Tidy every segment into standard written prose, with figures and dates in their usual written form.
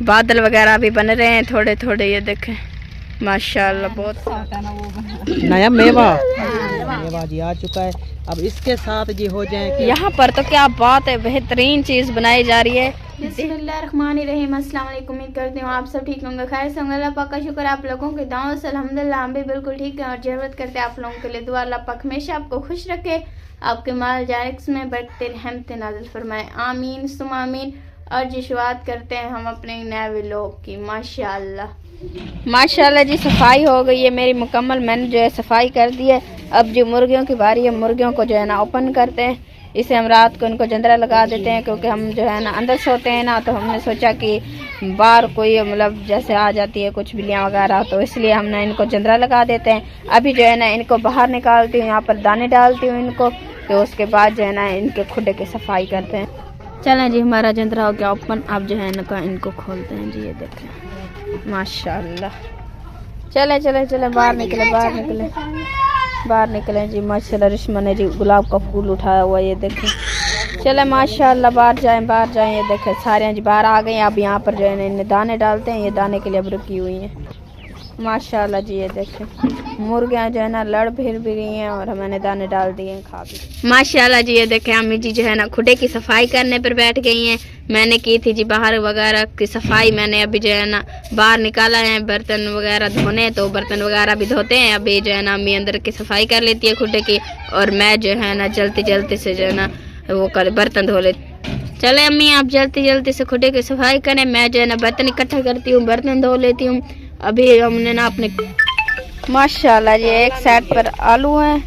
बादल वगैरह भी बन रहे हैं थोड़े थोड़े, ये देखें माशाल्लाह बहुत नया मेवा जी आ चुका है। अब इसके साथ जी हो जाए यहाँ पर तो क्या बात है, बेहतरीन चीज बनाई जा रही है। बिस्मिल्लाहिर्रहमानिर्रहीम, अस्सलाम वालेकुम। उम्मीद करती हूँ आप सब ठीक होंगे, खैर से होंगे। अल्लाह पाक का शुक्र आप लोगों के दुआओं से अल्हम्दुलिल्लाह हम भी बिल्कुल ठीक है। और जरूरत करते हैं आप लोगों के लिए दुआ, अल्लाह पाक हमेशा आपको खुश रखे, आपके माल जारिक्स में बढ़ते रहमत नाज़िल फरमाए, आमीन सुम आमीन। और जी शुरुआत करते हैं हम अपने नए व्लॉग की। माशाल्लाह जी सफाई हो गई है मेरी मुकम्मल, मैंने जो है सफाई कर दी है। अब जो मुर्गियों की बारी है, मुर्गियों को जो है ना ओपन करते हैं। इसे हम रात को इनको जंदरा लगा देते हैं, क्योंकि हम जो है ना अंदर सोते हैं ना, तो हमने सोचा कि बाहर कोई मतलब जैसे आ जाती है कुछ बिल्लियाँ वगैरह, तो इसलिए हमने इनको जंदरा लगा देते हैं। अभी जो है ना इनको बाहर निकालती हूँ, यहाँ पर दाने डालती हूँ इनको, तो उसके बाद जो है ना इनके खुडे की सफाई करते हैं। चलें जी, हमारा जंदरा हो गया ओपन, अब जो है ना इनको खोलते हैं जी। ये देखें माशाल्लाह, चले चले चले बाहर निकले जी। माशाल्लाह रिश्मा ने जी गुलाब का फूल उठाया हुआ, ये देखें। चले माशाल्लाह बाहर जाएं। ये देखें सारे जी बाहर आ गए। अब यहाँ पर जो है ना इन्हें दाने डालते हैं, ये दाने के लिए अब रुकी हुई हैं माशाल्लाह जी। ये देखें मुर्गियाँ जो है ना लड़ फिर भी रही हैं, और मैंने दाने डाल दिए हैं खा भी माशाल्लाह जी। ये देखें अम्मी जी जो है ना खुडे की सफाई करने पर बैठ गई हैं। मैंने की थी जी बाहर वगैरह की सफाई, मैंने अभी जो है ना बाहर निकाला है बर्तन वगैरह धोने, तो बर्तन वगैरह भी धोते हैं। अभी जो है ना अम्मी अंदर की सफाई कर लेती है खुडे की, और मैं जो है ना जल्दी से जो है ना वो कर बर्तन धो लेती। चले अम्मी आप जल्दी से खुडे की सफाई करें, मैं जो है ना बर्तन इकट्ठा करती हूँ, बर्तन धो लेती हूँ। अभी हमने ना अपने माशाल्लाह जी एक साइड पर आलू हैं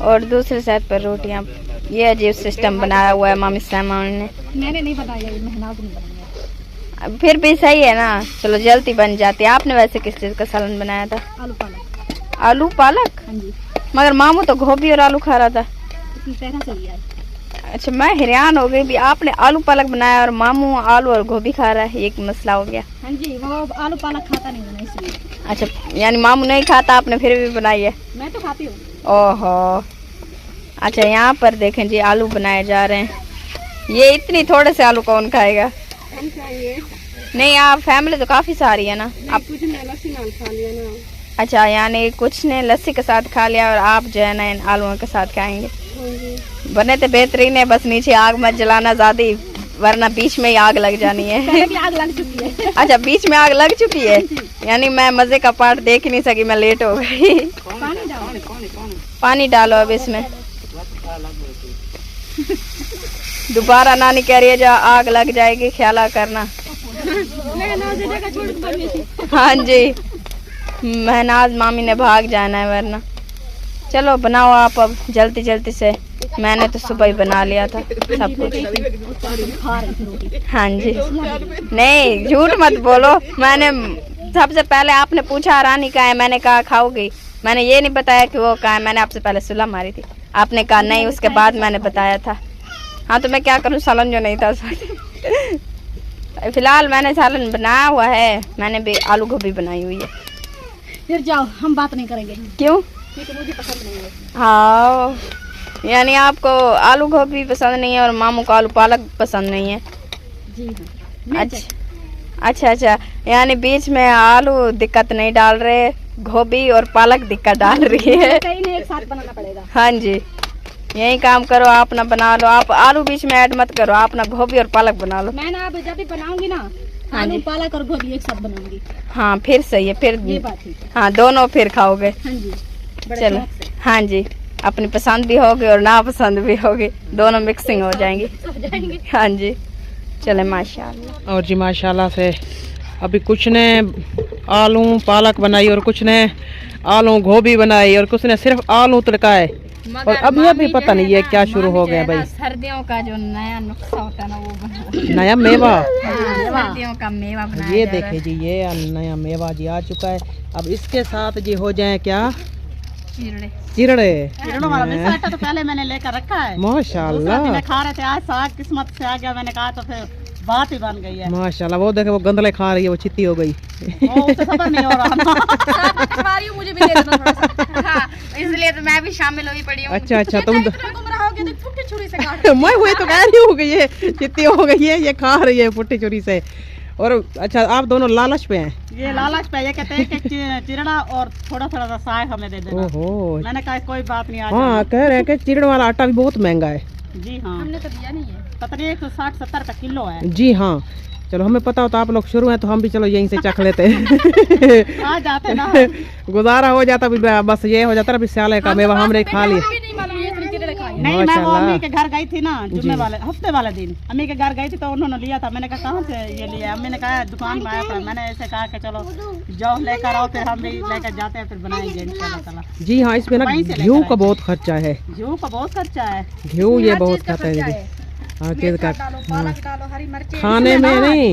और दूसरे साइड पर रोटियां। ये अजीब सिस्टम बनाया हुआ है मामी सामान ने, मैंने नहीं बताया, मेहनत फिर भी सही है ना, चलो जल्दी बन जाती है। आपने वैसे किस चीज़ का सालन बनाया था? आलू पालक। हाँ जी। मगर मामू तो गोभी और आलू खा रहा था। अच्छा मैं हैरान हो गई भी, आपने आलू पालक बनाया और मामू आलू और गोभी खा रहा है, एक मसला हो गया। हाँ जी, वो आलू पालक खाता नहीं है इसलिए। अच्छा यानी मामू नहीं खाता, आपने फिर भी बनाई है? मैं तो खाती हूँ। ओहो अच्छा, यहाँ पर देखें जी आलू बनाए जा रहे हैं। ये इतनी थोड़े से आलू कौन खाएगा? नहीं आप फैमिली तो काफी सारी है ना। आप कुछ ने लस्सी नाल खा लिया ना। अच्छा यानी कुछ ने लस्सी के साथ खा लिया और आप जो है ना इन आलूओं के साथ खाएंगे। बने तो बेहतरीन है, बस नीचे आग मत जलाना ज्यादा, वरना बीच में ही आग लग जानी है। आग लग चुकी है। अच्छा बीच में आग लग चुकी है, यानी मैं मजे का पार्ट देख ही नहीं सकी, मैं लेट हो गई। पानी डालो अब इसमें। दोबारा नानी कह रही है जो आग लग जाएगी ख्याल करना। हाँ जी महनाज मामी ने भाग जाना है वरना। चलो बनाओ आप अब जल्दी से, मैंने तो सुबह ही बना लिया था सब कुछ। हाँ जी नहीं झूठ मत बोलो, मैंने सबसे पहले आपने पूछा रानी कहाँ है, मैंने कहा खाओगी, मैंने ये नहीं बताया कि वो कहाँ है। मैंने आपसे पहले सुलह मारी थी, आपने कहा नहीं, उसके बाद मैंने बताया था। हाँ तो मैं क्या करूँ, सालन जो नहीं था फिलहाल मैंने सालन बनाया हुआ है, मैंने भी आलू गोभी बनाई हुई है। फिर जाओ हम बात नहीं करेंगे। क्यों? क्योंकि मुझे पसंद नहीं है। हाँ यानी आपको आलू गोभी पसंद नहीं है और मामू को आलू पालक पसंद नहीं है। जी हाँ। अच्छा यानी बीच में आलू दिक्कत नहीं डाल रहे, गोभी और पालक दिक्कत डाल रही है। कहीं नहीं एक साथ बनाना पड़ेगा। हाँ जी यही काम करो, आप ना बना लो, आप आलू बीच में ऐड मत करो, आप ना गोभी और पालक बना लो। मैं ना अब जब भी बनाऊंगी ना हाँ आलू जी पालक और गोभी एक साथ बनाऊंगी। हाँ फिर सही है, फिर ये बात है। हाँ दोनों फिर खाओगे। हाँ जी चलो हाँ जी अपनी पसंद भी होगी और ना पसंद भी होगी, दोनों मिक्सिंग हो जाएंगी। हाँ जी चले माशाल्लाह। और जी माशाल्लाह से अभी कुछ ने आलू पालक बनाई और कुछ ने आलू गोभी बनाई और कुछ ने सिर्फ आलू तड़काए, और अभी पता नहीं है क्या शुरू हो गया भाई। सर्दियों का जो नया नुस्खा होता है ना वो बना, नया मेवा। सर्दियों का मेवा बनाया ये देखिए जी ये नया मेवा जी आ चुका है। अब इसके साथ जी हो जाए क्या? चिरड़े वाला तो पहले मैंने लेकर रखा है माशाल्लाह। खा रहे थे, आज साग किस्मत से आ गया, मैंने कहा तो फिर बात ही बन गई है माशाल्लाह। वो देखे वो गंदले खा रही है, वो चित्ती हो गई। उसे खबर नहीं हो रहा। मुझे भी दे दो थोड़ा सा। हाँ, इसलिए तो मैं भी शामिल हुई पड़ी हूँ। अच्छा तुम तो छुरी से काट। मैं वही तो कह रही हूँ कि ये चित्ती हो गई है, ये खा रही है पुट्टी छुरी से। और अच्छा आप दोनों लालच पे हैं? ये लालच पे, ये कहते हैं कि चिरड़ा और थोड़ा थोड़ा सा साग हमें दे देना। ओहो, मैंने कहा कोई बात नहीं, आ हाँ कह रहे हैं कि चिरड़ वाला आटा भी बहुत महंगा है। जी हाँ, हमने तो दिया नहीं है, पता नहीं 160-70 रुपए किलो है। जी हाँ, चलो हमें पता होता आप लोग शुरू हैं तो हम भी चलो यहीं से चख लेते हैं। आ जाते ना, गुजारा हो जाता भी, बस ये हो जाता अभी स्याले का मेवा हमने खा लिया। नहीं मैं वो अम्मी के घर गई थी ना, जुम्मे वाले हफ्ते वाले दिन अम्मी के घर गई थी तो उन्होंने लिया था। मैंने कहा कहाँ से ये लिया? अम्मी ने कहा दुकान में आया था। मैंने ऐसे कहा कि चलो जाओ लेकर आओ, फिर हम भी लेकर जाते हैं, फिर बनाएंगे इंशाल्लाह ताला। जी हाँ, इसमें ना घी का बहुत खर्चा है। घी का बहुत खर्चा है, घी ये बहुत खाता है। हाँ, खाने में नहीं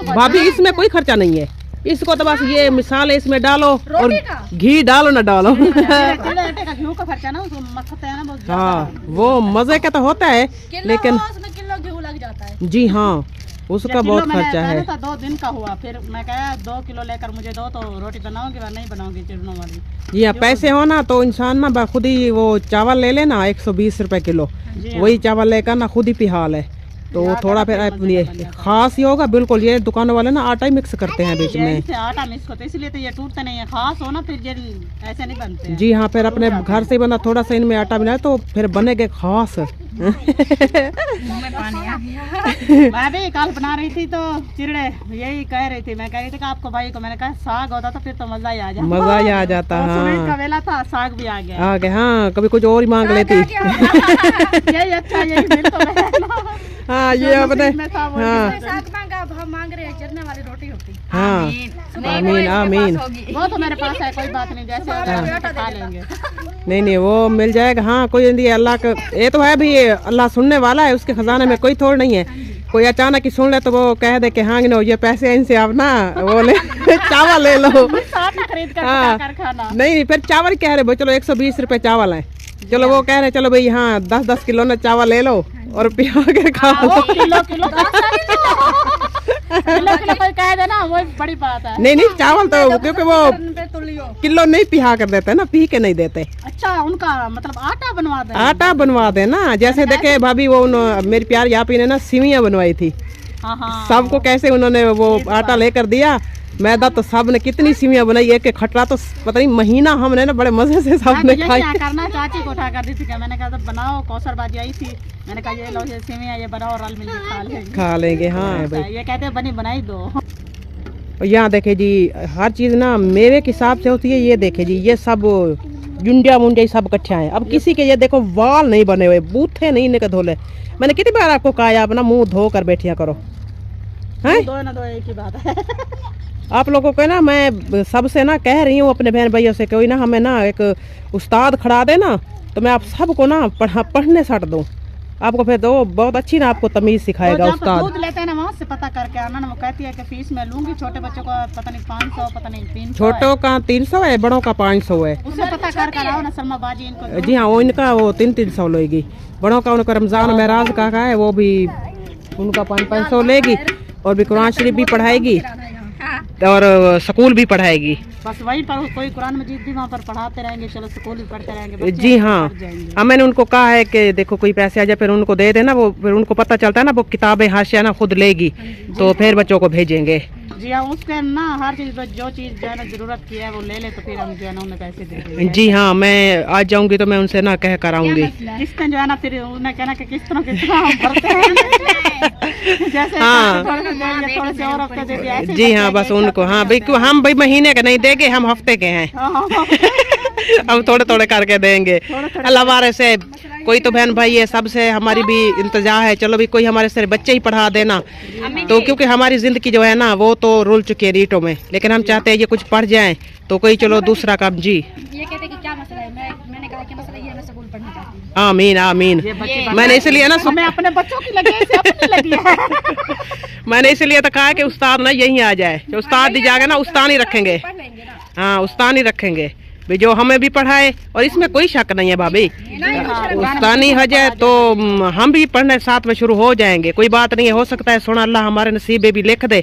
भाभी, इसमें कोई खर्चा नहीं है। इसको तो बस ये मिसाल है, इसमें डालो और घी डालो ना डालो। घी का खर्चा ना, उसको मखते हैं ना बहुत। हाँ वो मजे का तो होता है, लेकिन किलो घी लग जाता है। जी हाँ, उसका बहुत खर्चा है। 2 दिन का हुआ, फिर मैं कहा 2 किलो लेकर मुझे दो तो रोटी बनाऊंगी या नहीं बनाऊंगी चिड़नों वाली। जी हाँ, पैसे हो ना तो इंसान ना खुद ही वो चावल ले लेना 120 रुपए किलो, वही चावल लेकर ना खुद ही पिहाल है। तो थोड़ा फिर ये खास ही होगा बिल्कुल। ये दुकानों वाले ना आटा ही मिक्स करते हैं बीच में, आटा मिक्स होता है इसलिए तो ये टूटते नहीं है। खास हो ना फिर ये ऐसे नहीं बनते। जी हाँ, फिर अपने घर से बना थोड़ा सा इनमें आटा बनाए तो फिर बनेगे खास। मैं भी कल बना रही थी तो चिड़े यही कह रही थी, मैं कह रही थी कि आपको भाई को मैंने कहा साग होता तो फिर तो मजा ही आ जाता। मजा ही आ जाता। हाँ, का वेला था, साग भी आ गया। आ गया, हाँ कभी कुछ और ही मांग लेती। यही अच्छा, यही मिल तो हाँ ये अपने, हाँ मांग रहे हैं चरने वाली रोटी होती। हाँ आमीन आमीन। वो तो मेरे पास है, कोई बात नहीं, जैसे खा लेंगे। नहीं वो मिल जाएगा। हाँ कोई नहीं, अल्लाह का ये तो है भी, अल्लाह सुनने वाला है, उसके खजाने में कोई थोड़ नहीं है। कोई अचानक ही सुन ले तो वो कह दे कि हाँ नो ये पैसे इनसे आप ना वो ले चावल ले लो। खरीद कर हाँ नहीं फिर चावल कह रहे चलो 120 रुपए चावल है, चलो वो कह रहे चलो भाई हाँ 10-10 किलो ना चावल ले लो और पिहा के खाओ। किलो कोई कह दे ना, वो बड़ी बात है। नहीं चावल तो क्योंकि वो किलो नहीं पिहा कर देते ना, पी के नहीं देते। अच्छा, उनका मतलब आटा बनवा दे, आटा बनवा दे ना। जैसे देखे भाभी वो मेरी प्यारी आपी ने ना सिवियां बनवाई थी। सबको कैसे उन्होंने वो आटा लेकर दिया, मैदा तो सब ने कितनी सिवियां बनाई, एक खटरा तो पता नहीं महीना हमने ना बड़े मजे से सबने खाई। क्या करना, चाची को उठा कर दी थी क्या? मैंने कहा बनाओ, कौसर बाजी आई थी, मैंने कहा ये लो ये सिवियां ये बनाओ और मिल खा लेंगे। हाँ भाई, ये कहते बनी बनाई दो। और यहाँ देखे जी हर चीज ना मेवे के हिसाब से होती है। ये देखे जी ये सब जुंडिया मुंडिया सब इकट्ठा है। अब किसी के ये देखो वाल नहीं बने हुए, बूथे नहीं इनके धोले। मैंने कितनी बार आपको कहा आप ना मुंह धो कर बैठिया करो। हैं दो ना दो एक ही बात है। आप लोगों को ना मैं सबसे ना कह रही हूँ अपने बहन भाइयों से, कोई ना हमें ना एक उस्ताद खड़ा दे ना तो मैं आप सबको ना पढ़ने सट दूँ आपको, फिर तो बहुत अच्छी ना आपको तमीज सिखाएगा उस्ताद। दूध लेते हैं ना वहाँ से पता करके आना ना। वो कहती है कि फीस मैं लूंगी, छोटे बच्चों को पता नहीं 500 पता नहीं 300। छोटों का 300 है, बड़ों का 500 है। उससे पता करके आओ ना सलमा बाजी इनको। जी हाँ, वो इनका वो 300 लेगी। बड़ों का उनका रमजान महराज का है, वो भी उनका 500 लेगी और भी कुरान शरीफ भी पढ़ाएगी और स्कूल भी पढ़ाएगी। बस वहीं पर कोई कुरान मजीद भी वहाँ पर पढ़ाते रहेंगे, चलो स्कूल भी पढ़ते रहेंगे। जी हाँ, मैंने उनको कहा है कि देखो कोई पैसे आ जाए फिर उनको दे देना, वो फिर उनको पता चलता है ना, वो किताबें हाशिया ना खुद लेगी तो फिर बच्चों को भेजेंगे। जी हाँ, उसके ना हर चीज जो चीज जो है ना जरूरत की है वो ले ले तो फिर हम जो है ना उन्हें पैसे दे देंगे। जी हाँ, मैं आज जाऊंगी तो मैं उनसे ना कह कर आऊंगी। किस्तें जो है ना फिर उन्हें कहना कि किस तरह हम भरते हैं। जैसे हाँ थोड़े से और हफ्ते दे दिया। जी हाँ, बस उनको हाँ भाई हम भाई महीने के नहीं देंगे, हम हफ्ते के हैं। हम थोड़े थोड़े करके देंगे। अल्लाह वारे से कोई तो बहन भाई है, सबसे हमारी भी इंतजार है, चलो भी कोई हमारे सारे बच्चे ही पढ़ा देना तो, क्योंकि हमारी जिंदगी जो है ना वो तो रुल चुकी है रीटों में, लेकिन हम चाहते हैं ये कुछ पढ़ जाएं तो कोई चलो दूसरा काम। जी ये कहते हैं कि क्या मसला है, मैंने कहा कि मसला ये है मैं स्कूल पढ़ना चाहती हूं। आमीन आमीन। मैंने इसलिए ना मैं अपने बच्चों की लगी है, इसे अपनी लगी है। मैंने इसलिए तो कहा कि उस्ताद ना यहीं आ जाए, जो उस्ताद दी जाएगा ना उस्ताद ही रखेंगे। हाँ उस्ताद ही रखेंगे भी, जो हमें भी पढ़ाए और इसमें कोई शक नहीं है भाभी। उस्तानी हो जाए तो हम भी पढ़ने साथ में शुरू हो जाएंगे, कोई बात नहीं है। हो सकता है सोना अल्लाह हमारे नसीब में भी लिख दे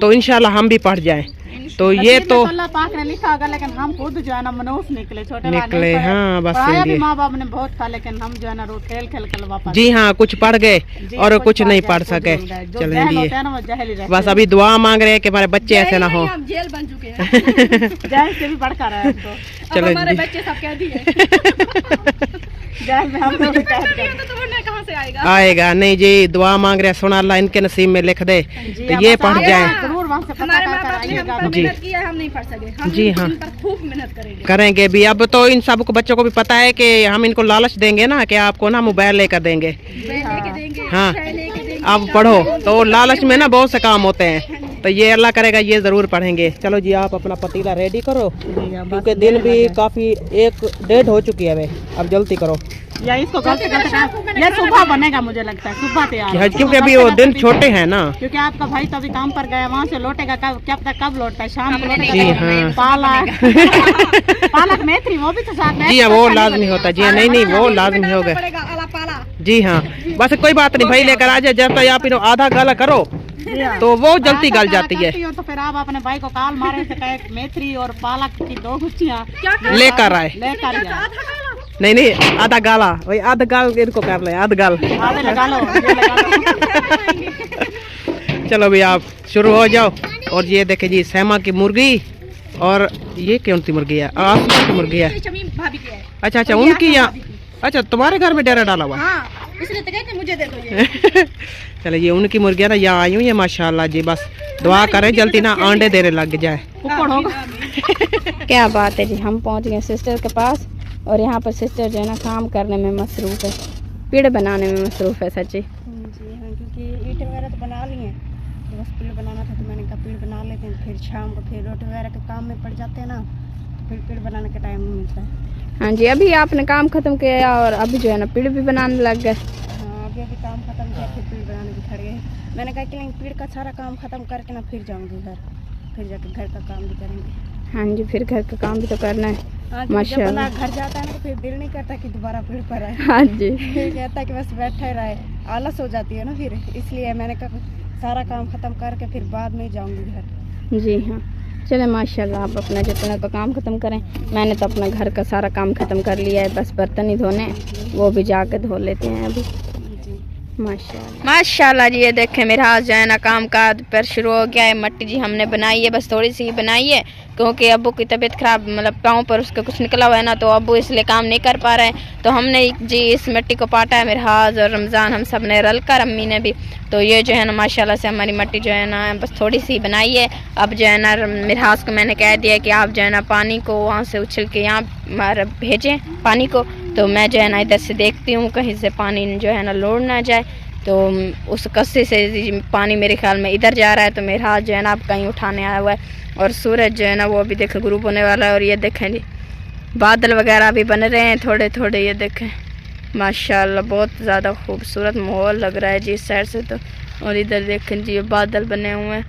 तो इंशाल्लाह हम भी पढ़ जाएं। तो ये तो अल्लाह पाक ने लिखा होगा, लेकिन हम खुद जो है ना मनुष्य निकले, छोटे निकले। हाँ बस भी माँ बाप ने बहुत था, लेकिन हम जो है ना रो खेल खेल कर वापस। जी हाँ, कुछ पढ़ गए और कुछ नहीं पढ़ सके। चलेंगे बस अभी दुआ मांग रहे हैं कि हमारे बच्चे ऐसे ना हो। जेल बन चुके हैं। जेल से भी बढ़कर है चलो हमारे जी। बच्चे सब कह दिए जेल में हम लोग तो कहाँ से आएगा? आएगा नहीं जी, दुआ मांग रहे हैं, सुना अल्लाह इनके नसीब में लिख दे तो ये पढ़ जाए। जरूर वहाँ से पता हमारे माँ कर बाप ने हम आइएगा। पर जी। मेहनत किया, हम नहीं पढ़ सके। हम जी हाँ। इन पर खूब मेहनत करेंगे। करेंगे भी। अब तो इन सबको बच्चों को भी पता है कि हम इनको लालच देंगे ना कि आपको ना मोबाइल लेकर देंगे। लेके देंगे, हाँ चाय लेके देंगे। आप पढ़ो, तो लालच में ना बहुत से काम होते हैं, तो ये अल्लाह करेगा ये जरूर पढ़ेंगे। चलो जी आप अपना पतीला रेडी करो, क्योंकि दिन भी काफी 1-1:30 हो चुकी है अभी, अब जल्दी करो। या इसको गलती करते ये सुबह बनेगा, मुझे लगता है सुबह तैयार है। क्योंकि अभी वो दिन छोटे हैं ना। क्योंकि आपका भाई तो अभी काम पर गया, वहाँ से लौटेगा कब, क्या पता कब लौटता है, शाम को जी लौटेगा। हाँ। पालक पालक मेथी वो भी तो साथ में। जी हाँ वो लाजमी होता है। जी हाँ नहीं नहीं वो लाजमी हो गया। पड़ेगा आला पाला। जी हाँ बस कोई बात नहीं, भाई लेकर आ जाए। जब तक आप इन्हों आधा गाला करो तो वो जल्दी गल जाती है। तो फिर आप अपने भाई को काल मारे से कहे मेथी और पालक की 2 गुच्छियाँ लेकर आए। लेकर जाए। नहीं नहीं आधा गाला, वही आधा गाल इनको कर ले, आधा गाल। आधे लगा लो, ये लगा लो। चलो भी आप शुरू हो जाओ। और ये देखे जी सहमा की मुर्गी, और ये कौन सी मुर्गी है? आसमान की मुर्गी है। शमीम भाभी की है। अच्छा अच्छा उनकी यहाँ, अच्छा तुम्हारे घर में डेरा डाला हुआ? हाँ, इसलिए तो कहते मुझे दे दो ये। चलो ये उनकी मुर्गियाँ ना यहाँ आई हुई है माशाल्लाह जी। बस दुआ करें जल्दी ना अंडे देने लग जाए। ऊपर होगा। क्या बात है जी, हम पहुंच गए सिस्टर के पास, और यहाँ पर सिस्टर जो है ना काम करने में मसरूफ़ है, पेड़ बनाने में मसरूफ़ है। सच्ची जी हाँ, क्योंकि ईंट वगैरह तो बना ली हैं, तो बस पेड़ बनाना था, तो मैंने कहा पेड़ बना लेते हैं, फिर शाम को फिर रोटी वगैरह के काम में पड़ जाते हैं ना, तो फिर पेड़ बनाने का टाइम नहीं मिलता है। हाँ जी, अभी आपने काम ख़त्म किया और अभी जो है ना पेड़ भी बनाने लग गए। हाँ अभी काम खत्म किया, फिर पेड़ बनाने भी खड़ गए। मैंने कहा कि नहीं पेड़ का सारा काम खत्म करके ना फिर जाऊँगी घर, फिर जाके घर का काम भी करेंगे। हाँ जी, फिर घर का काम भी तो करना है। हाँ, जब माशाल्लाह। बंदा घर जाता है ना तो फिर दिल नहीं करता कि दोबारा पेड़ पर आए। हाँ जी फिर कहता है कि बस बैठा ही रहे, आलस हो जाती है ना फिर, इसलिए मैंने कहा सारा काम खत्म करके फिर बाद में जाऊंगी घर। जी हाँ, चले माशाल्लाह आप अपना जितना का काम ख़त्म करें। मैंने तो अपना घर का सारा काम ख़त्म कर लिया है, बस बर्तन ही धोने, वो भी जाके धो लेते हैं अभी। माशाल्लाह जी, ये देखें मेरा हाथ जो है ना काम का पर शुरू हो गया है। मट्टी जी हमने बनाई है, बस थोड़ी सी ही बनाई है, क्योंकि अब्बू की तबीयत ख़राब, मतलब पाँव पर उसका कुछ निकला हुआ है ना, तो अब्बू इसलिए काम नहीं कर पा रहे हैं। तो हमने जी इस मिट्टी को पाटा है, मेरा हाथ और रमज़ान हम सब ने रल कर, अम्मी ने भी। तो ये जो है ना माशाल्लाह से हमारी मट्टी जो है ना बस थोड़ी सी बनाई है। अब जो है ना मेरे हाथ को मैंने कह दिया कि आप जो है ना पानी को वहाँ से उछल के यहाँ भेजें पानी को, तो मैं जो है ना इधर से देखती हूँ कहीं से पानी जो है ना लौट ना जाए। तो उस कस्से से पानी मेरे ख्याल में इधर जा रहा है, तो मेरा हाथ जो है ना आप कहीं उठाने आया हुआ है। और सूरज जो है ना वो अभी देखें ग्रुप होने वाला है, और ये देखें जी बादल वगैरह भी बन रहे हैं थोड़े थोड़े, ये देखें माशाल्लाह बहुत ज़्यादा खूबसूरत माहौल लग रहा है जी इस साइड से तो। और इधर देखें जी ये बादल बने हुए हैं,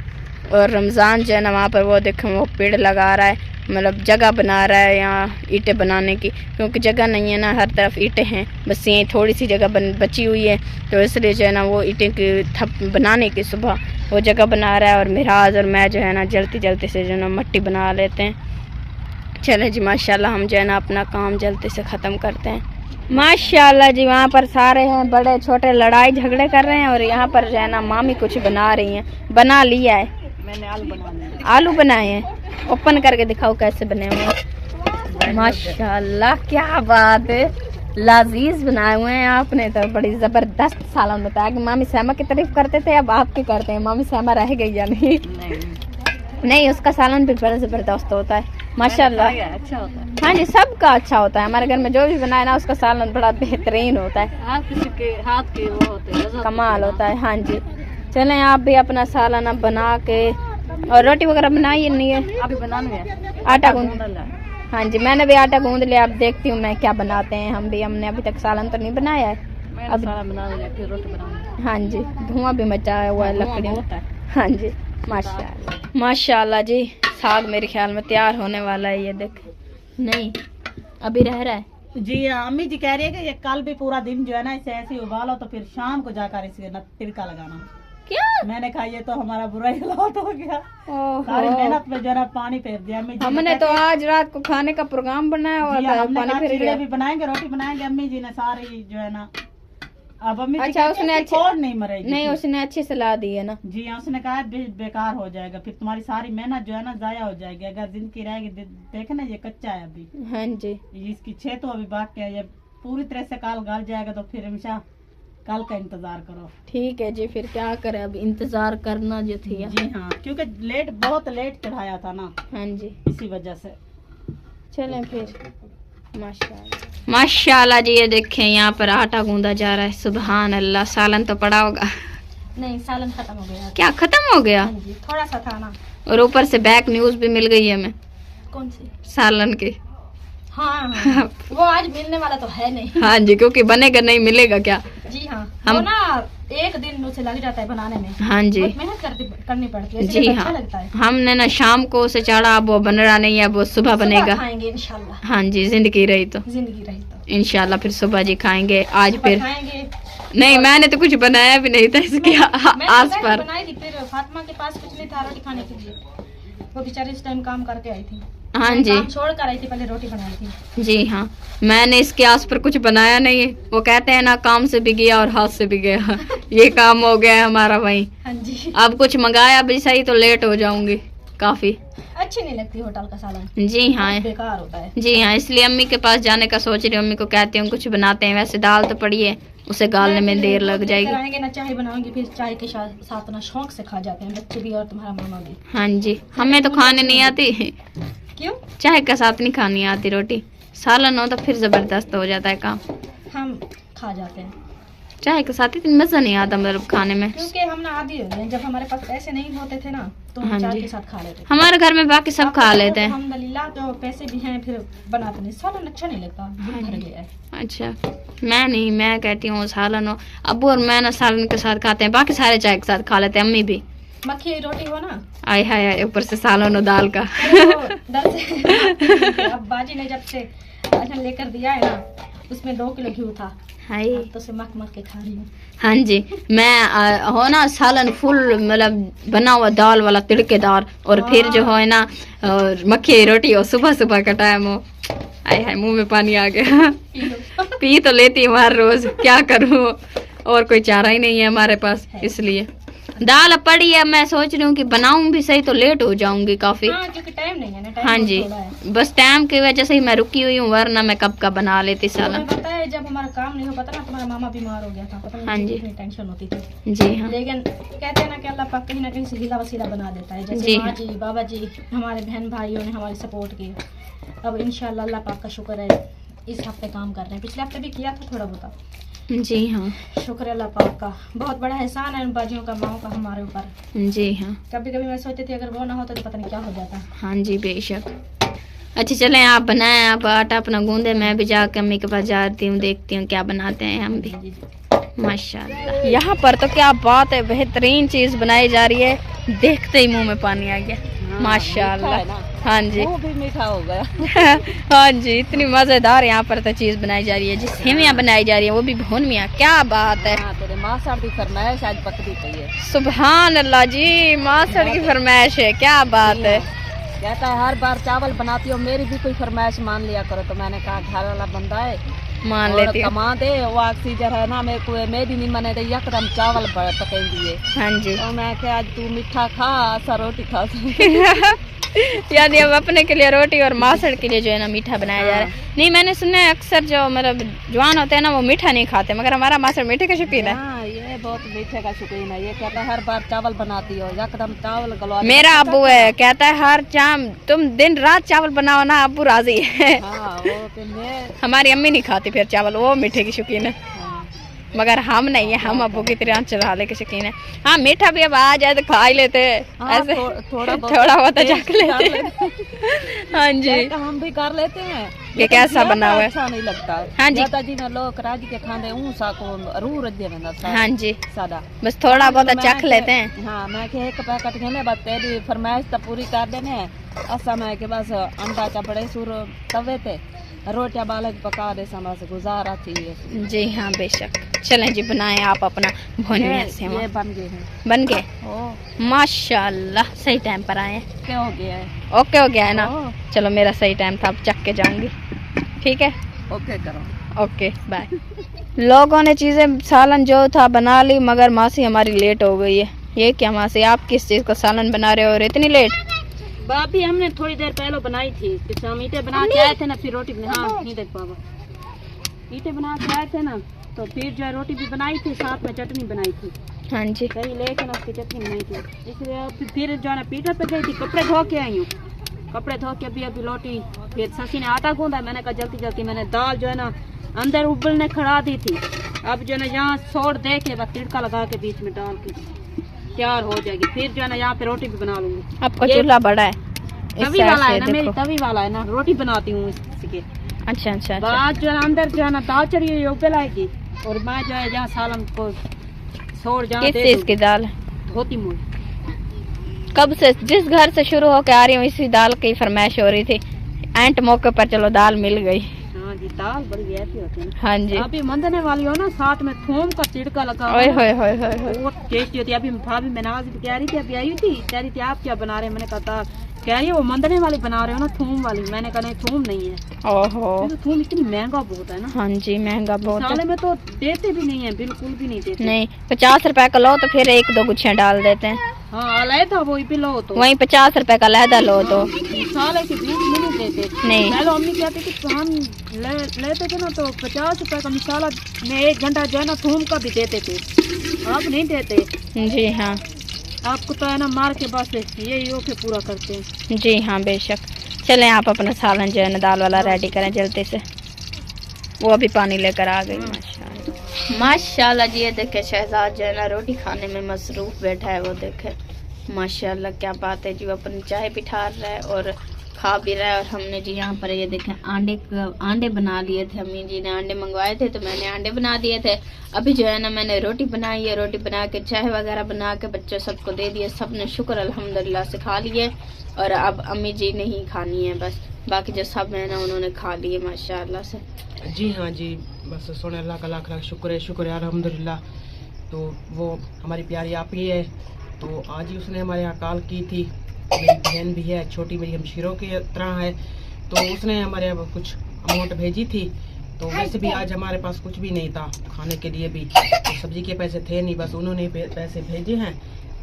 और रमज़ान जो है ना वहाँ पर वो देखें वो पेड़ लगा रहा है, मतलब जगह बना रहा है यहाँ ईंटें बनाने की, क्योंकि जगह नहीं है ना, हर तरफ ईंटें हैं, बस ये थोड़ी सी जगह बची हुई है, तो इसलिए जो है ना वो ईंटें की थप बनाने की सुबह वो जगह बना रहा है। और मिराज और मैं जो है ना जल्दी जल्दी से जो है ना मट्टी बना लेते हैं। चले जी माशाल्लाह हम जो है ना अपना काम जल्दी से ख़त्म करते हैं। माशाल्लाह जी वहाँ पर सारे हैं बड़े छोटे लड़ाई झगड़े कर रहे हैं, और यहाँ पर जो है ना मामी कुछ बना रही हैं, बना लिया है मैंने आलू बनाने। आलू बनाए हैं, ओपन करके दिखाओ कैसे बने हुए हैं। माशाल्लाह क्या बात है, लजीज बनाए हुए हैं आपने तो, बड़ी ज़बरदस्त। सालन बताया कि मामी सहमा की तारीफ करते थे, अब आपकी करते हैं। मामी सहमा रह गई या नहीं? नहीं, उसका सालन भी बड़ा ज़बरदस्त होता है माशाल्लाह। अच्छा होता है। हाँ जी, सबका अच्छा होता है, हमारे घर में जो भी बनाए ना उसका सालन बड़ा बेहतरीन होता है, आप किसी के हाथ के वो होते हैं, कमाल होता है। हाँ जी, चलें आप भी अपना सालन अब बना के, और रोटी वगैरह बनाई नहीं है? अभी बनाने हैं, आटा गूंद। हाँ जी, मैंने भी आटा गूंद लिया, अब देखती हूँ मैं क्या बनाते हैं हम भी। हमने अभी तक सालन तो नहीं बनाया है, अब सारा बना लिया, फिर रोटी बनाऊंगी। हाँ जी, धुआं भी मचाया हुआ है लकड़ियों। हाँ जी माशाल्लाह माशाल्लाह जी, साग मेरे ख्याल में तैयार होने वाला है। ये देख, नहीं अभी रह रहा है जी। अम्मी जी कह रही है कि ये कल भी पूरा दिन जो है ना इसे ऐसे ही उबालो, तो फिर शाम को जाकर इसे तिड़का लगाना। क्या? मैंने कहा ये तो हमारा बुरा ही हालात हो गया। ओहो। सारी मेहनत में जो है ना पानी फेर दिया। अम्मी जी हमने तो आज रात को खाने का प्रोग्राम बनाया हुआ था, पानी फेर चिड़े दिया। भी बनाएंगे, रोटी बनाएंगे। अम्मी जी ने सारी जो है ना, अब अम्मी जी अच्छा, कहती उसने है कि अच्छे- कौन नहीं मरेगी। नहीं, उसने अच्छी सलाह दी है ना। जी हाँ, उसने कहा बेकार हो जाएगा, फिर तुम्हारी सारी मेहनत जो है ना जाया हो जाएगी। अगर जिंदगी रहेगी, देखे ना ये कच्चा है अभी, हाँ जी। इसकी 6 तो अभी बाकी है। ये पूरी तरह से काल गल जाएगा तो फिर हमेशा कल का इंतजार करो। ठीक है जी, फिर क्या करें, अब इंतजार करना जो थी। जी हाँ, क्योंकि बहुत लेट चढ़ाया था ना, हाँ जी, इसी वजह से। चलें फिर। माशाल्लाह माशाल्लाह जी, ये देखें यहाँ पर आटा गूंदा जा रहा है। सुभान अल्लाह। सालन तो पड़ा होगा। नहीं, सालन खत्म हो गया। क्या खत्म हो गया? जी, थोड़ा सा था ना। और ऊपर से बैक न्यूज भी मिल गई है हमें कौन सी? सालन की। हाँ, हाँ। वो आज मिलने वाला तो है नहीं। हाँ जी, क्योंकि बनेगा नहीं, मिलेगा क्या? जी हाँ, हम- वो ना एक दिन उसे लग जाता है बनाने में। हाँ जी, बहुत मेहनत करनी पड़ती है, जी इसलिए हाँ। अच्छा लगता है। हमने ना शाम को उसे चाड़ा, अब वो बन रहा नहीं है, अब वो सुबह बनेगा। खाएंगे इंशाल्लाह, हाँ जी, जिंदगी रही तो जिंदगी रही तो इंशाल्लाह फिर सुबह जी खाएंगे। आज सुबह फिर खाएंगे। नहीं, मैंने तो कुछ बनाया भी नहीं था इसके मैं आस सुबह पर। बनाई थी, फिर फातिमा के पास कुछ नहीं था रोटी खाने के लिए। वो बेचारी इस टाइम काम करके आई थी। हाँ मैं जी, काम छोड़ कर आई थी, पहले रोटी बनाई थी। जी हाँ, मैंने इसके आस पर कुछ बनाया नहीं है। वो कहते हैं ना, काम से भी गया और हाथ से भी गया। ये काम हो गया है हमारा वही। हाँ जी, अब कुछ मंगाया भी सही तो लेट हो जाऊंगी काफी। अच्छी नहीं लगती होटल का सालन, जी हाँ, बेकार होता है। जी हाँ, इसलिए अम्मी के पास जाने का सोच रही हूँ। अम्मी को कहती हूँ कुछ बनाते हैं। वैसे दाल तो पड़ी है, उसे गालने में देर लग जाएगी। आएंगे ना, चाय बनाऊंगी, फिर चाय के साथ ना शौक से खा जाते हैं बच्चे भी और तुम्हारा मामा भी। हाँ जी, हमें तो खाने नहीं आती, क्यों? चाय के साथ नहीं खानी आती रोटी। सालन हो तो फिर जबरदस्त हो जाता है काम। हम खा जाते हैं चाय के साथ इतना मजा नहीं आता मतलब खाने में। क्योंकि हम ना आदी हो गए। जब हमारे पास पैसे नहीं होते थे ना, तो हाँ हम चाय जी। के साथ खा लेते थे। हमारे घर में बाकी सब खा लेते हैं। अल्हम्दुलिल्लाह, तो पैसे भी हैं, फिर बनाते नहीं। सालन अच्छा नहीं लगता, हाँ भर जी। गया है। अच्छा, मैं नहीं, मैं कहती हूँ सालन हो। अबू और मैं ना सालन के साथ खाते हैं, बाकी सारे चाय के साथ खा लेते हैं। अम्मी भी। मक्खी रोटी हो ना, आय हाय हाय, ऊपर से सालन हो दाल का। तो डर से अब बाजी ने जब से राशन लेकर दिया है ना, उसमें 2 किलो घी था, हाय। तो से मक के खा रही हूँ। हाँ जी, मैं हो ना सालन फुल मतलब बना हुआ दाल वाला तिड़केदार, और फिर जो है ना और मक्खी की रोटी हो सुबह सुबह का टाइम हो। आय हाय, मुंह में पानी आ गया। पी तो लेती हूँ हर रोज, क्या करूँ, और कोई चारा ही नहीं है हमारे पास, इसलिए। दाल अब पड़ी है, मैं सोच रही हूँ कि बनाऊं भी सही तो लेट हो जाऊंगी काफी। हाँ, क्योंकि टाइम नहीं है ना, टाइम हाँ बहुत जी, थोड़ा है। बस टाइम की वजह से ही मैं रुकी हुई हूँ, वरना मैं कब का बना लेती सालन। तुम्हें पता है, जब हमारा काम नहीं हो पाता ना, तुम्हारा मामा बीमार हो गया था, पता हाँ नहीं जी। कितनी टेंशन होती थी। जी हाँ, लेकिन कहते हैं ना कि अल्लाह पाक कहीं ना कहीं से हिला वसीला बना देता है। जी जैसे माँ हाँ। जी, बाबा जी, हमारे बहन भाइयों ने हमारी सपोर्ट की। अब इंशाल्लाह अल्लाह पाक का शुक्र है, इस हफ्ते काम कर रहे हैं। पिछले हफ्ते भी किया था थोड़ा बहुत। जी हाँ, शुक्र है अल्लाह पाक का, बहुत बड़ा एहसान है उन बाजियों का, माओ का हमारे ऊपर। जी हाँ, कभी कभी मैं सोचती थी अगर वो ना होता तो पता नहीं क्या हो जाता। हाँ जी, बेशक। अच्छा चलें, आप बनाएं, आप आटा अपना गूंदे, मैं भी जाकर अम्मी के पास जाती हूँ, देखती हूँ क्या बनाते हैं हम भी। माशाल्लाह, यहाँ पर तो क्या बात है, बेहतरीन चीज बनाई जा रही है। देखते ही मुंह में पानी आ गया। माशाल्लाह। हाँ जी, वो भी मीठा हो गया। हाँ जी, इतनी मजेदार यहाँ पर तो चीज बनाई जा रही है, जिस सेवियाँ बनाई जा रही है वो भी भून मियाँ। क्या बात है, तेरे माँ साहब की फरमाइश आज पकड़ी पई है। सुभान अल्लाह जी, मास्टर की फरमाइश है, क्या बात है। कहता है हर बार चावल बनाती हो, मेरी भी कोई फरमाइश मान लिया करो। तो मैंने कहा घर वाला बंदा है, मान और लेती हूँ। कमा दे, वो ऑक्सीजन है ना, मेरे को मेरी नहीं मने दे, एकदम चावल पकड़ दिए। हाँ जी, तो मैं क्या, आज तू मीठा खा, सा रोटी खा। यानी अब अपने के लिए रोटी और मासड़ के लिए जो है ना मीठा बनाया जा रहा है। नहीं, मैंने सुना है अक्सर जो मतलब जवान होते हैं ना वो मीठा नहीं खाते, मगर हमारा मासड़ मीठे का शौकीन है। हाँ, ये बहुत मीठे का शौकीन है। ये कहता है हर बार चावल बनाती हो, एकदम चावल गलवा। मेरा अब्बू है, कहता है हर शाम तुम दिन रात चावल बनाओ ना, अब्बू राजी है। हाँ, वो तो मैं। हमारी अम्मी नहीं खाती फिर चावल, वो मीठे की शौकीन है, हाँ, मगर हम नहीं है, हम अब्बू की तरह चढ़ाले के शौकीन है। हाँ, मीठा भी अब आ जाए तो खा ही लेते हैं, हाँ, ऐसे थोड़ा बहुत चख लेते हैं। हाँ जी, तो हम भी कर लेते हैं। ये कैसा बना हुआ है? अच्छा नहीं लगता है। हाँ जी। जी ने लोग राज के खाते ऊँ साको रू रजे में हाँ जी, सादा। बस थोड़ा बहुत मैं चख लेते हैं। हाँ, मैं के एक पैकेट घेने बस तेरी फरमाइश तो पूरी कर देने। असा मैं के बस अंडा चपड़े सुर तवे पे रोटियां बालक पका दे समय से गुजारा चाहिए। जी हाँ बेशक। चलें जी बनाएं आप अपना भुनिया सेवा। ये बन गए हैं। बन गए माशाल्लाह, सही टाइम पर आए हैं। क्या हो गया है? ओके हो गया है ना? चलो मेरा सही टाइम था, अब चख के जाऊंगी। ठीक है ओके करो। Okay bye. लोगों ने चीज़ें सालन जो था बना ली, मगर मासी हमारी लेट हो गई है। ये क्या मासी, आप किस चीज़ का सालन बना रहे हो और इतनी लेट? बाबी हमने थोड़ी देर पहले बनाई थी, हम ईटे बना के आए थे ना, फिर रोटी हाँ नहीं देख बाबा, ईटे बना के आए थे ना, तो फिर जो है रोटी भी बनाई थी, साथ में चटनी बनाई थी। हाँ जी कहीं लेके ना उसकी चटनी बनाई थी, इसलिए फिर जो है ना पीटर पे गई थी, कपड़े धो के आई हूँ। कपड़े धो के अभी लौटी, फिर ससी ने आटा गूंदा, मैंने कहा जल्दी जल्दी, मैंने दाल जो है ना अंदर उबलने खड़ा दी थी। अब जो है ना यहाँ सोड़ दे के बस तिड़का लगा के बीच में डाल के तैयार हो जाएगी। फिर जो है ना यहाँ पे रोटी भी बना लूंगी। आपका चूल्हा बड़ा है? तवी वाला है ना, मेरी तवी वाला है ना, रोटी बनाती हूँ इसके। अच्छा अच्छा। बाद जो है अंदर जो है ना दाल चढ़ी हुई उबल आएगी, और मैं जो है यहाँ सालन को छोड़ जाऊँ। किस चीज की दाल? धोती मूंग। कब से जिस घर से शुरू होकर आ रही हूँ इसी दाल की फरमाइश हो रही थी, एंड मौके पर चलो दाल मिल गई। हाँ जी, दाल बड़ी ऐसी होती है। हाँ जी। अभी मंदने वाली हो ना, साथ में थूम का तिड़का लगा, ओए होए होए होए होए। बहुत टेस्टी होती है। अभी भाभी मैनाज भी कह रही थी, अभी आई थी, कह रही थी आप क्या बना रहे हैं? मैंने कहा दाल। कह रही है वो मंदने वाली बना रहे हो ना, थूम वाली। मैंने कहा नहीं थूम नहीं है। ओहो, तो थूम इतनी महंगा बहुत है ना। हाँ जी महंगा बहुत साले है। में तो देते भी नहीं है, बिल्कुल भी नहीं देते। नहीं 50 रुपए का लो तो फिर 1-2 गुच्छियाँ डाल देते हैं। हाँ अलहदा वही भी लो तो वहीं 50 रुपए का लहदा लो तो साले के बीच में नहीं देते। नहीं। पहले अम्मी कहती थी कि हम लेते थे ना तो 50 रुपए का मसाला में 1 घंटा जो है ना थूम का भी देते थे, अब नहीं देते। जी हाँ। आपको तो है ना मार के बस यही हो के पूरा करते हैं। जी हाँ बेशक। चलें आप अपना सालन जो है ना दाल वाला रेडी करें जल्दी से। वो अभी पानी लेकर आ गई। माशाल्लाह माशाल्लाह जी। ये देखे शहजाद जो है ना रोटी खाने में मसरूफ बैठा है। वो देखे माशाल्लाह क्या बात है जी। वो अपनी चाय भी ठार रहा है और खा भी रहा है। और हमने जी यहाँ पर ये देखें अंडे बना लिए थे। अम्मी जी ने अंडे मंगवाए थे तो मैंने अंडे बना दिए थे। अभी जो है ना मैंने रोटी बनाई है, रोटी बना के चाय वगैरह बना के बच्चों सबको दे दिए। सब ने शुक्र अल्हम्दुलिल्लाह से खा लिए। और अब अम्मी जी ने ही खानी है बस, बाकी जो सब है ना उन्होंने खा लिए माशाल्लाह से। जी हाँ जी, बस सोने अल्लाह का लाख लाख शुक्र है अल्हम्दुलिल्लाह। तो वो हमारी प्यारी आप ही है, तो आज ही उसने हमारे यहाँ कॉल की थी। मेरी बहन भी है, छोटी मेरी हमशीरों की तरह है, तो उसने हमारे यहाँ कुछ अमाउंट भेजी थी। तो वैसे भी आज हमारे पास कुछ भी नहीं था खाने के लिए भी, तो सब्जी के पैसे थे नहीं, बस उन्होंने पैसे भेजे हैं।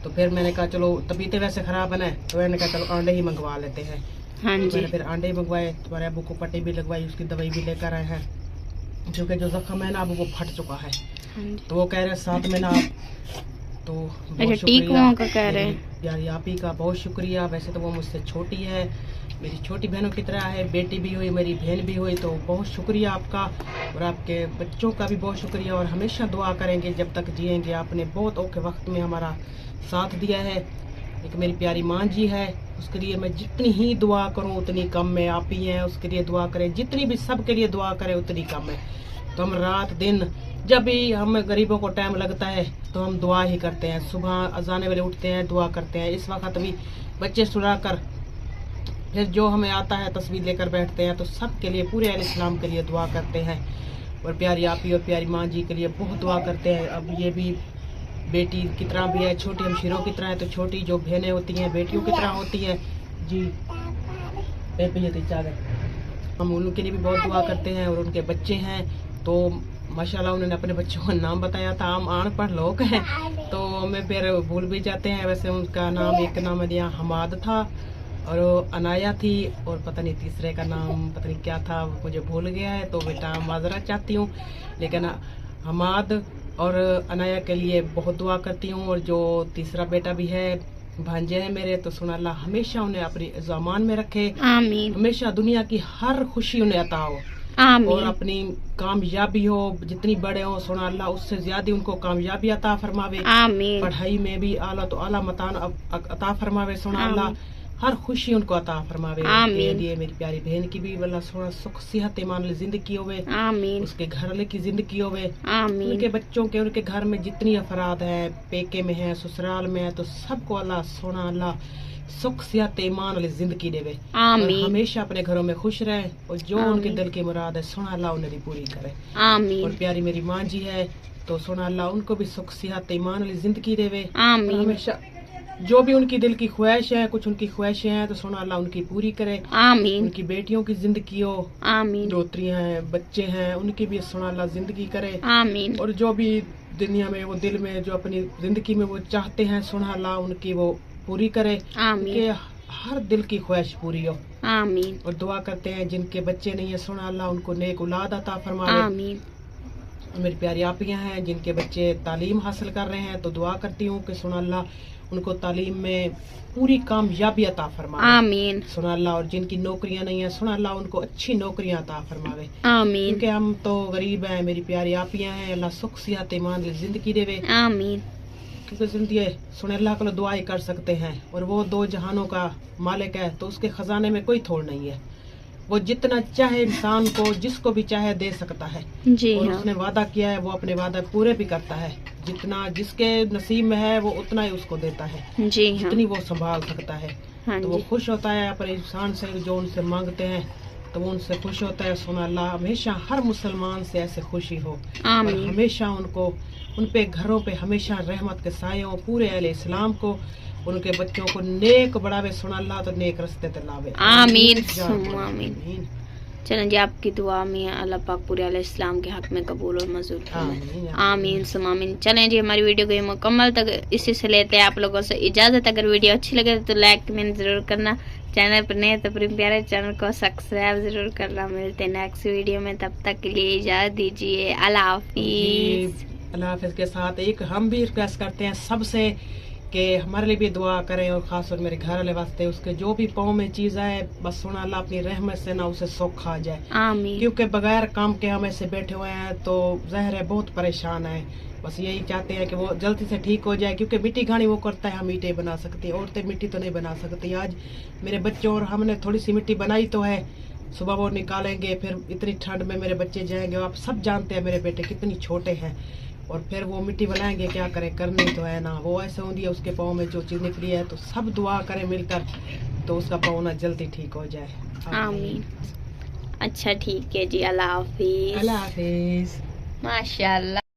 तो फिर मैंने कहा चलो तबीयतें वैसे ख़राब है, तो मैंने कहा चलो अंडे ही मंगवा लेते हैं। हाँ जी। मैंने फिर अंडे मंगवाए, तुम्हारे अबू को पट्टी भी लगवाई, उसकी दवाई भी लेकर आए हैं, क्योंकि जो जख्म है ना अब वो फट चुका है। तो वो कह रहे हैं 7 महीना। तो बहुत शुक्रिया का कह रहे हैं। यार आप ही का बहुत शुक्रिया। वैसे तो वो मुझसे छोटी है, मेरी छोटी बहनों की तरह है, बेटी भी हुई मेरी बहन भी हुई, तो बहुत शुक्रिया आपका। और आपके बच्चों का भी बहुत शुक्रिया, और हमेशा दुआ करेंगे जब तक जिएंगे। आपने बहुत औखे वक्त में हमारा साथ दिया है। एक मेरी प्यारी माँ जी है, उसके लिए मैं जितनी ही दुआ करूँ उतनी कम है। आप ही हैं, उसके लिए दुआ करें, जितनी भी सबके लिए दुआ करें उतनी कम है। तो हम रात दिन जब भी हमें गरीबों को टाइम लगता है तो हम दुआ ही करते हैं। सुबह अजाने वाले उठते हैं दुआ करते हैं, इस वक्त भी बच्चे सुला कर फिर जो हमें आता है तस्वीर लेकर बैठते हैं। तो सब के लिए, पूरे अहले इस्लाम के लिए दुआ करते हैं। और प्यारी आप ही और प्यारी माँ जी के लिए बहुत दुआ करते हैं। अब ये भी बेटी की तरह भी है, छोटी हमशीरों की तरह है, तो छोटी जो बहनें होती हैं बेटियों की तरह होती है जी। हम उनके लिए भी बहुत दुआ करते हैं। और उनके बच्चे हैं तो माशाल्लाह उन्होंने अपने बच्चों का नाम बताया था। हम अनपढ़ लोग हैं तो हमें फिर भूल भी जाते हैं। वैसे उनका नाम, एक नाम दिया हमाद था और अनाया थी, और पता नहीं तीसरे का नाम पता नहीं क्या था, मुझे भूल गया है, तो बेटा माजरा चाहती हूँ। लेकिन हमाद और अनाया के लिए बहुत दुआ करती हूँ। और जो तीसरा बेटा भी है, भांजे हैं मेरे, तो सुना अल्लाह हमेशा उन्हें अपनी ज़मान में रखे, आमीन। हमेशा दुनिया की हर खुशी उन्हें अता हो, आमीन। और अपनी कामयाबी हो, जितनी बड़े हो सुना अल्लाह उससे ज्यादा उनको कामयाबी अता फरमावे। आमीन। पढ़ाई में भी आला तो आला मतान अता फरमावे सुना अल्लाह, हर खुशी उनको अता फरमावे। आमीन। ये मेरी प्यारी बहन की भी अल्लाह सोना सुख सेहत ईमान वाली जिंदगी होवे, आमीन। उसके घर वाले की जिंदगी होवे, आमीन। उनके बच्चों के, उनके घर में जितनी अफराद है, पेके में है, ससुराल में है, तो सबको अल्लाह सोना अल्लाह सुख सियात ईमान वाली जिंदगी देवे और आमीन हमेशा अपने घरों में खुश रहे और जो आमीन। उनके दिल की मुराद है सुना अल्लाह उन्हें पूरी करे। और आमीन प्यारी मेरी माँ जी है तो सुना अल्लाह उनको भी सुख सियात ईमान वाली जिंदगी देवे और आमीन हमेशा जो भी उनकी दिल की ख्वाहिश है, कुछ उनकी ख्वाहिशें हैं तो सुना अल्लाह उनकी पूरी करे। आमीन उनकी बेटियों की जिंदगी हो, आमीन दोहतरियां हैं, बच्चे हैं, उनकी भी सुना अल्लाह जिंदगी करे। आमीन और जो भी दुनिया में वो दिल में जो अपनी जिंदगी में वो चाहते हैं सुना अल्लाह उनकी वो पूरी करे। आमीन उनके हर दिल की ख्वाहिश पूरी हो। आमीन और दुआ करते हैं जिनके बच्चे नहीं है सुना अल्लाह उनको नेक औलाद अता फरमावे। आमीन मेरी प्यारी आपियां हैं जिनके बच्चे तालीम हासिल कर रहे हैं तो दुआ करती हूँ कि सुना अल्लाह उनको तालीम में पूरी कामयाबी अता फरमावे। आमीन सुना अल्लाह और जिनकी नौकरियां नहीं है सुना अल्लाह उनको अच्छी नौकरियां अता फरमावे। आमीन क्योंकि हम तो गरीब हैं, मेरी प्यारी आपियां हैं, अल्लाह सुख सियात ईमान वाली जिंदगी देवे। आमीन क्योंकि जिंदगी सुने अल्लाह को दुआ ही कर सकते हैं और वो दो जहानों का मालिक है तो उसके खजाने में कोई थोड़ नहीं है। वो जितना चाहे इंसान को जिसको भी चाहे दे सकता है जी और हाँ उसने वादा किया है वो अपने वादा पूरे भी करता है। जितना जिसके नसीब में है वो उतना ही उसको देता है, जी हाँ जितनी वो संभाल सकता है। हाँ तो वो जी खुश होता है अपने इंसान से जो उनसे मांगते हैं तो वो उनसे खुश होता है। सुना अल्लाह हमेशा हर मुसलमान से ऐसे खुशी हो और आमीन हमेशा उनको उन पे घरों पे हमेशा रहमत के साए हो। पूरे अहले इस्लाम को उनके बच्चों को नेक बढ़ावे सुना अल्लाह तो नेक रस्ते ते लावे। आमीन या रब्बल आमीन। आमीन। चलें जी आपकी दुआ में अल्लाह पाक पूरे अल इस्लाम के हक में कबूल और मंजूर फरमाए। आमीन। आमीन सुम आमीन। चलें जी हमारी वीडियो को ये मुकम्मल तक इसी से लेते हैं आप लोगों से इजाज़त। अगर वीडियो अच्छी लगे तो लाइक कमेंट जरूर करना, चैनल पर नए तो अपने प्यारे चैनल को सब्सक्राइब जरूर करना। मिलते हैं नेक्स्ट वीडियो में, तब तक के लिए इजाज़त दीजिए। अल्लाह हाफिज़। अल्लाह हाफिज के साथ एक हम भी रिक्वेस्ट करते हैं सबसे कि हमारे लिए भी दुआ करें और खास और मेरे घर वाले वास्ते उसके जो भी पाँव में चीज़ आए बस सुना अल्लाह अपनी रहमत से ना उसे सुख आ जाए। आमीन क्योंकि बगैर काम के हम ऐसे बैठे हुए हैं तो ज़ाहिर है बहुत परेशान है। बस यही चाहते हैं कि वो जल्दी से ठीक हो जाए क्योंकि मिट्टी घानी वो करता है, हम ईंटें बना सकती हैं, औरतें मिट्टी तो नहीं बना सकती। आज मेरे बच्चों और हमने थोड़ी सी मिट्टी बनाई तो है, सुबह वो निकालेंगे फिर इतनी ठंड में मेरे बच्चे जाएंगे। आप सब जानते हैं मेरे बेटे कितनी छोटे हैं और फिर वो मिट्टी बनाएंगे, क्या करें, करनी तो है ना। वो ऐसे होती है उसके पाँव में जो चीज़ निकली है तो सब दुआ करें मिलकर तो उसका पाँव ना जल्दी ठीक हो जाए। आमीन। अच्छा ठीक है जी, अल्लाह हाफिज़। अल्लाह हाफिज। माशाल्लाह।